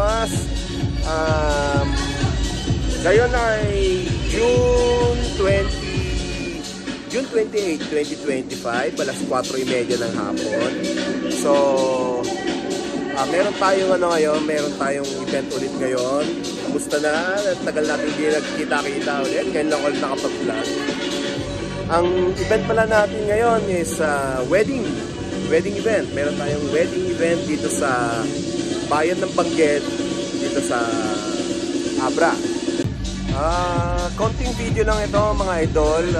Tapos ngayon ay June 28, 2025, alas 4:30 ng hapon. So meron tayong ngayon, meron tayong event ulit ngayon. Kamusta na? Tagal natin hindi nagkita-kita ulit. Ngayon lang ulit nakapag-vlog. Ang event pala natin ngayon is wedding event. Meron tayong wedding event dito sa bayan ng Benguet, dito sa Abra. Konting video lang ito mga idol.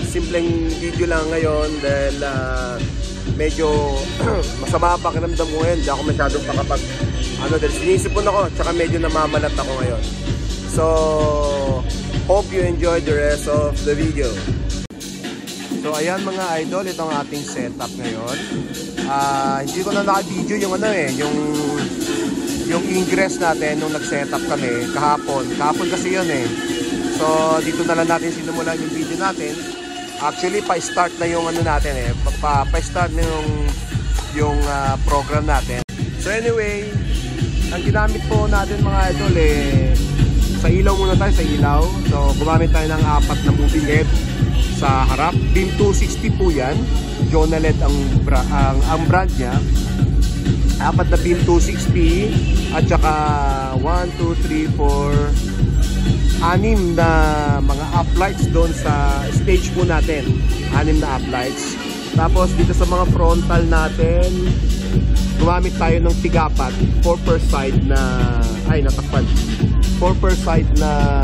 Simpleng video lang ngayon dahil medyo masama ang pakiramdam ko ngayon. Hindi ako masyadong dahil sinisipon ako, tsaka medyo namamalat ako ngayon. So hope you enjoy the rest of the video. So ayan mga idol, ito ang ating setup ngayon. Hindi ko na naka-video yung ingress natin nung nag-setup kami kahapon kasi yun eh. So dito na lang natin sinimulan yung video natin. Actually pa-start na yung natin eh, pa-start na yung program natin. So anyway, ang ginamit po natin mga idol eh, sa ilaw muna tayo, sa ilaw. So gumamit tayo ng 4 na moving head sa harap. Beam 260 po yan. Jonaled ang brand niya. 4 na beam 260 at saka 1, 2, 3, 4 6 na mga uplights doon sa stage po natin. 6 na uplights. Tapos dito sa mga frontal natin, gumamit tayo ng tigapat 4 per side na natakpan. 4 per side na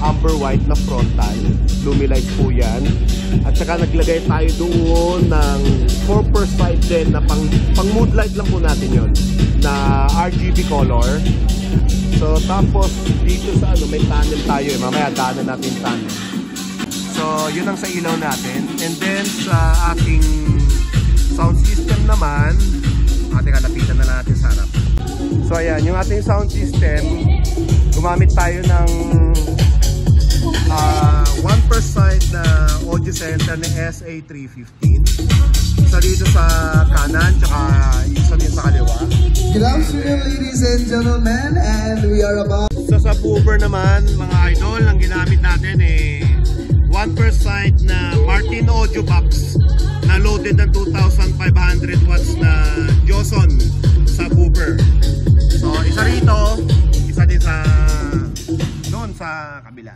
amber white na frontal. Lumilight po yan. At saka naglagay tayo doon ng 4 per side din na pang mood light lang po natin yon na RGB color. So tapos dito sa may tunnel tayo eh. Mamaya daanan natin tunnel. So yun ang sa ilaw natin. And then sa ating sound system naman, lapitan na natin sa harap. So ayan, yung ating sound system, gumamit tayo ng 1 per side na audio center na SA315. Isa dito sa kanan, tsaka isa din sa kaliwa. Good afternoon ladies and gentlemen, and we are about... So sa subwoofer naman mga idol, ang ginamit natin 1 per side na Martin Audio Box na loaded ng 2,500 watts na Joson subwoofer. So isa rito, isa din sa doon sa kabila.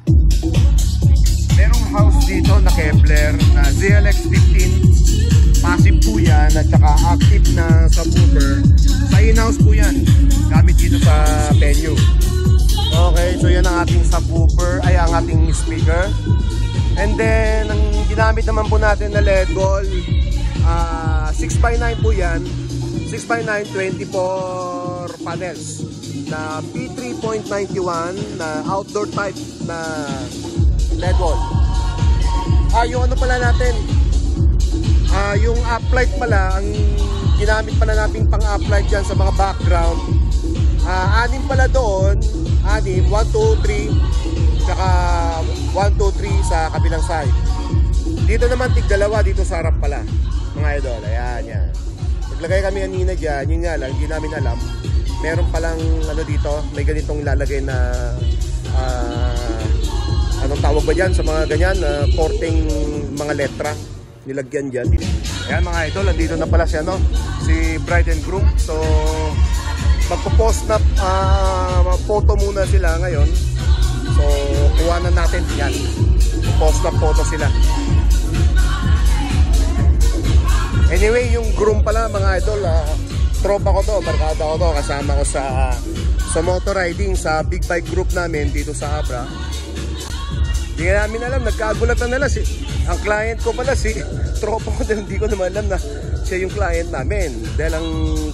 Merong house dito na Kepler na ZLX15, passive po yan at saka active na subwoofer. Sa in-house po yan, gamit dito sa venue. Okay, so yan ang ating subwoofer, ang ating speaker. And then, ang ginamit naman po natin na LED wall, 6x9 po yan. 6x9, 24 panels na P3.91 na outdoor type na LED wall. Yung pala natin, yung uplight pala, ang ginamit pala natin pang uplight dyan sa mga background, 6 pala doon, 6, 1, 2, 3, tsaka 1, 2, 3 sa kabilang side. Dito naman tig-2 dito sa harap pala mga idol. Ayan yan. Naglagay kami kanina dyan, yun nga lang, hindi namin alam. Meron palang dito, may ganitong lalagay na anong tawag ba dyan sa mga ganyan, porting mga letra nilagyan dyan. Ayan mga idol, andito na pala si bride and groom. So magpo-post na photo muna sila ngayon. So kuha na natin yan, post na photo sila. Anyway, yung groom pala mga idol, tropa ko to, barkada ko to, kasama ko sa motor riding sa big bike group namin dito sa Abra. Hindi namin alam, nagkagulatan nila ang client ko pala tropa ko din, hindi ko naman alam na siya yung client namin. Dahil ang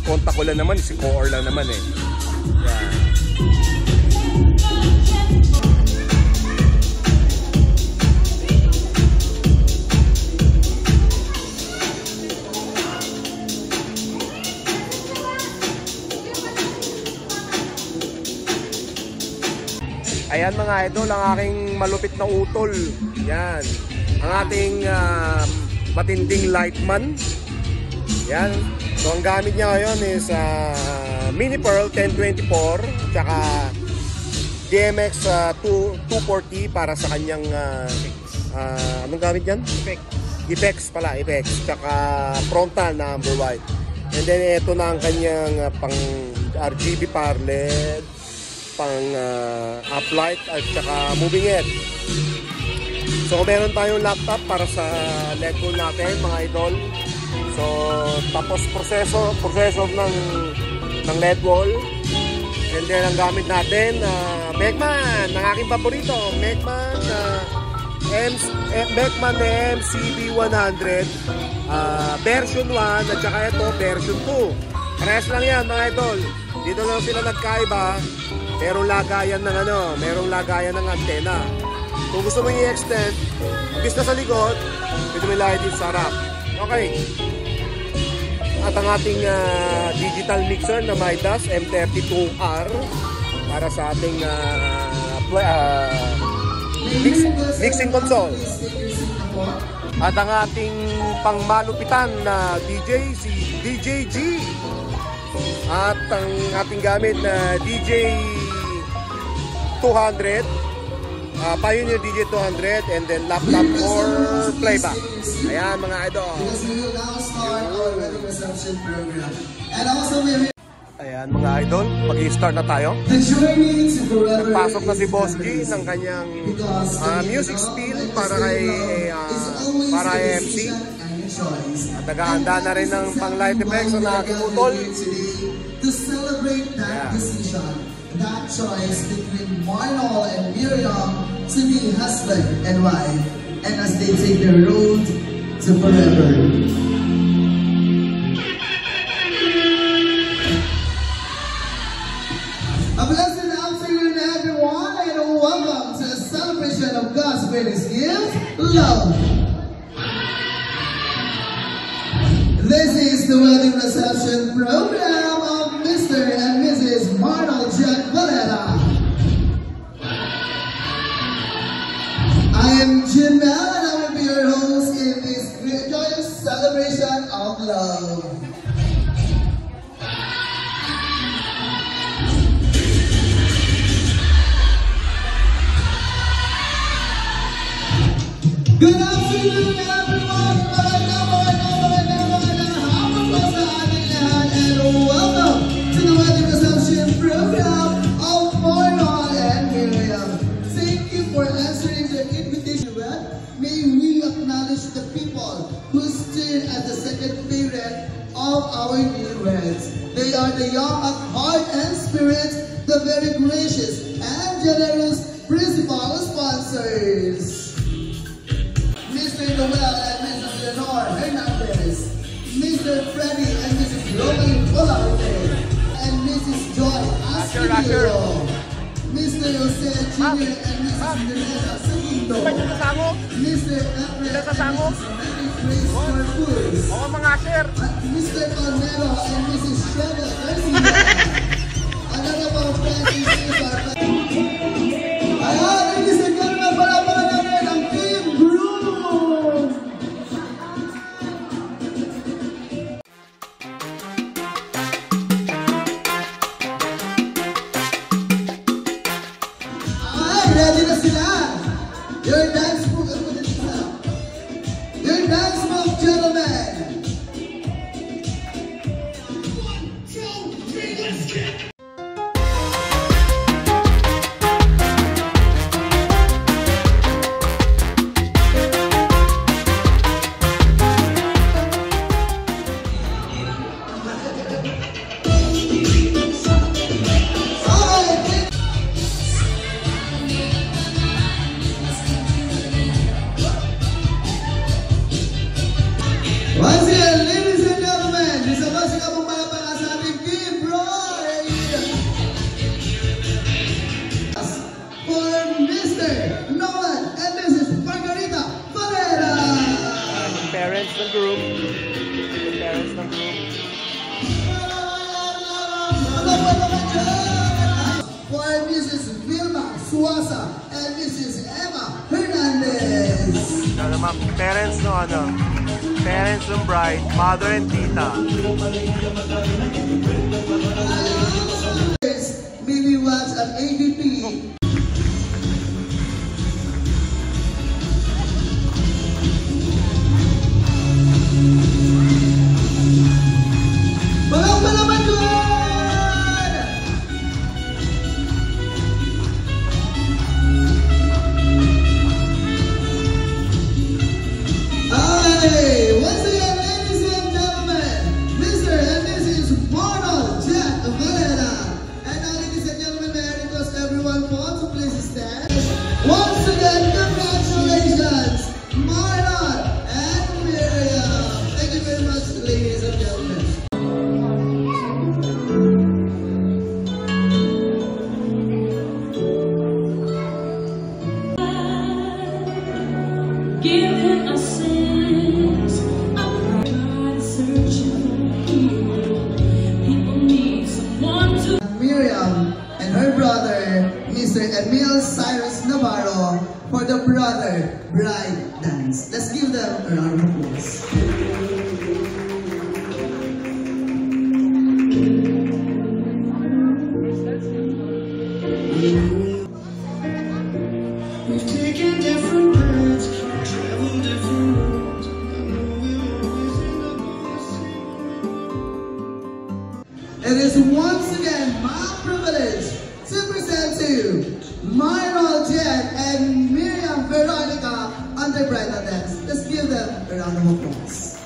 contact ko lang naman, si Coor lang naman eh. Yeah. Ayan mga idol, ang aking malupit na utol. Yan. Ang ating matinding lightman. Yan. So ang gamit niya ngayon is Mini Pearl 1024, tsaka DMX 240 para sa kanyang anong gamit yan? Effects pala, Effects, tsaka frontal na amber white. And then ito na ang kanyang pang RGB power LED, pang uplight at tsaka moving head. So meron tayong laptop para sa LED wall natin mga idol. So tapos processor ng LED wall. And then ang gamit natin Beckman, ang aking paborito, Beckman Beckman MCB100 version 1 at saka ito version 2. Parehas lang yan mga idol. Dito lang sila nagkaiba. Merong lagayan ng antena. Kung gusto mo i-extend, imbis na sa likod, pwede mo ilagay dito sa harap. Okay. At ang ating digital mixer na Midas M32R para sa ating mixing console. At ang ating pangmalupitan na DJ, si DJ G. At ang ating gamit na DJ 200, Pioneer DJ 200, and then laptop for playback. Ayan mga idol. Ayan mga idol, mag-i-start na tayo. Nagpasok na si Boss G ng kanyang music spiel para kay MC. At nag-aanda na rin ng pang light effects na aking utol. To celebrate that decision, that choice between Marnol and Miriam to be husband and wife, and as they take the road to forever. A blessed afternoon, everyone, and welcome to a celebration of God's greatest gift, love. This is the wedding reception program of Mr. and Mrs. Marnol Jack Valera. I am Jim Mel, and I will be your host in this great joyous celebration of love. Good afternoon, everyone. And welcome to the wedding reception program of Marnol and Miriam. Thank you for answering the invitation. May we acknowledge the people who stood at the second period of our newlyweds. They are the young at heart and spirit, the very gracious and generous principal sponsors. Mr. Noel and Mrs. Lenore Hernandez, Mr. Freddy and Mrs. Romain Olarte, and Mrs. Joy Asquillo, Mr. Jose Jr. and Mrs. Nereza Segundo, Mr. Efren and Mrs. Grace Corpus, Mr. Carmelo and Mrs. Shrevel Garcia, another pang friends is Cesar. Ayan, ladies and gentlemen, palapalan namin ang Team Groom! Ready na sila? Your dance move, gentlemen. 1, 2, 3, let's get. Once again, ladies and gentlemen, isa ba sila pong palapala sa ating Team Roy? For Mr. Nolan and Mrs. Margarita Valera. Parents ng group. For Mrs. Vilma Suasa and Mrs. Emma Hernandez. Parents no ano. parents ng bride, mother and tita. Maybe watch an AVP. Walang malaman doon! Hey, once again, ladies and gentlemen, Mr. and Mrs. Ronald Jack Valera. And now, ladies and gentlemen, may I request everyone to please stand. Once again, congratulations, Marlon and Miriam. Thank you very much, ladies and gentlemen. Given a sense, I'm trying searching for people. People need someone to. Miriam and her brother, Mr. Emil Cyrus Navarro, for the brother bride dance. Let's give them a round of applause. We've taken different roads, traveled different roads. I know we'll always end up on the same. It is once again my privilege to present to you Myrtle Jen and Miriam Veronica on the bridal dance. Let's give them a round of applause.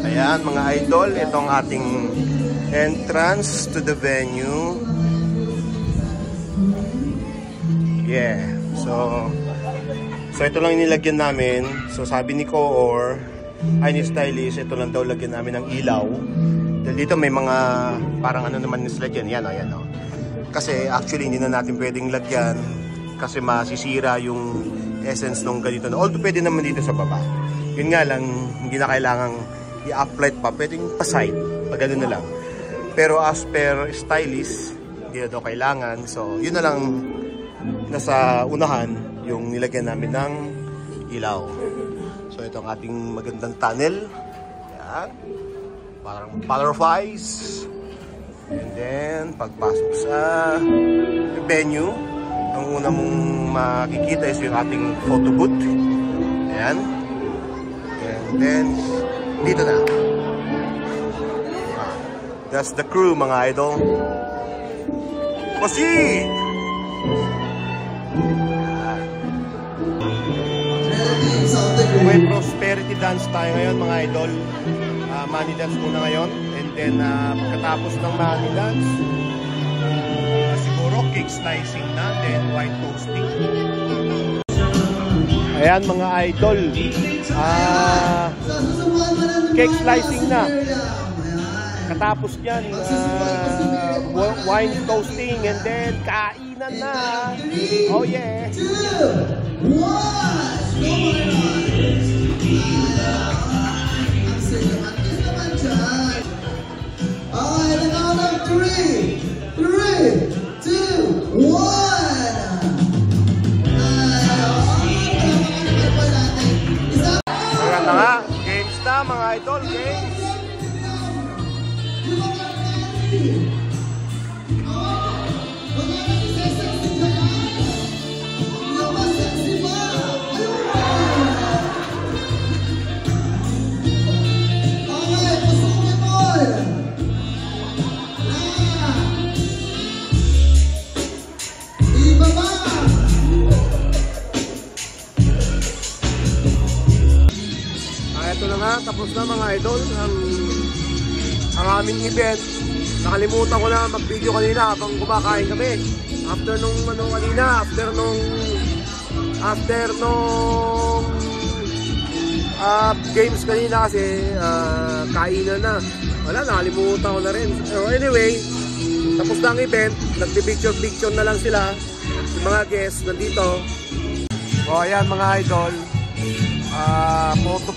Ayan mga idol, itong ating entrance to the venue. Yeah, so ito lang nilagyan namin. So sabi ni Coor, ay ni stylist, ito lang daw lagyan namin ng ilaw. Dahil dito may mga parang ano naman nila dyan. Yan o, yan o. Kasi actually hindi na natin pwedeng lagyan kasi masisira yung essence nung ganito. Although pwede naman dito sa baba. Yun nga lang, hindi na kailangang i-uplight pa. Pwedeng pa-side. Pag gano'n na lang. Pero as per stylist, hindi na daw kailangan. So, yun na lang nasa unahan yung nilagyan namin ng ilaw. So, ito ang ating magandang tunnel. Yan. Parang butterflies. And then, pagpasok sa venue, ang una mong makikita is yung ating photo booth. Ayan. And then, dito na. That's the crew, mga idol. Proceed! May prosperity dance tayo ngayon, mga idol. Money dance muna ngayon. And then, pagkatapos ng money dance, siguro cake slicing na, then white toasting. Ayan mga idol, cake slicing na. Katapos yan, wine toasting, and then kainan na. Oh yeah. 2, 1. Alright, and out of 3, 2, 1. Maganda nga, games na mga idol, games. idol, ang aming event. Nakalimutan ko na mag-video kanina habang kumakain kami. After nung games kanina kasi kainan na. Wala, nakalimutan ko na rin. So anyway, tapos na ang event. Nagpi-picture na lang sila. Yung mga guests nandito. O ayan mga idol.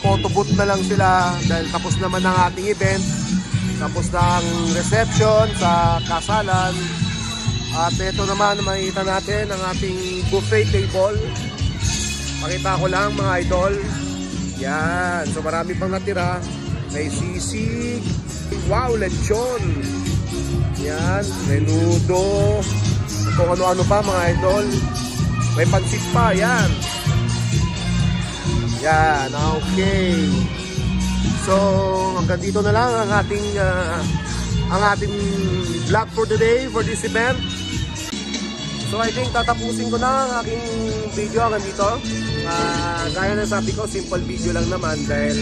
Photo booth na lang sila dahil tapos naman ang ating event. Tapos na ang reception sa kasalan. At ito naman makikita natin ang ating buffet table. Pakita ko lang mga idol. Yan. So marami pang natira. May sisig. Wow, lechon. Yan. Menudo. Kung ano-ano pa mga idol. May pansit pa. Yan. Yan. Okay. So hanggang dito na lang ang ating vlog for today for this event. So I think tatapusin ko na ang aking video hanggang dito. Gaya na sabi ko, simple video lang naman dahil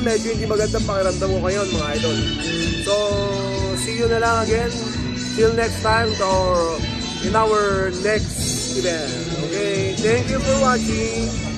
medyo hindi magandang pakiramdam ko ngayon mga idol. So see you na lang again. Till next time or in our next event. Okay, thank you for watching.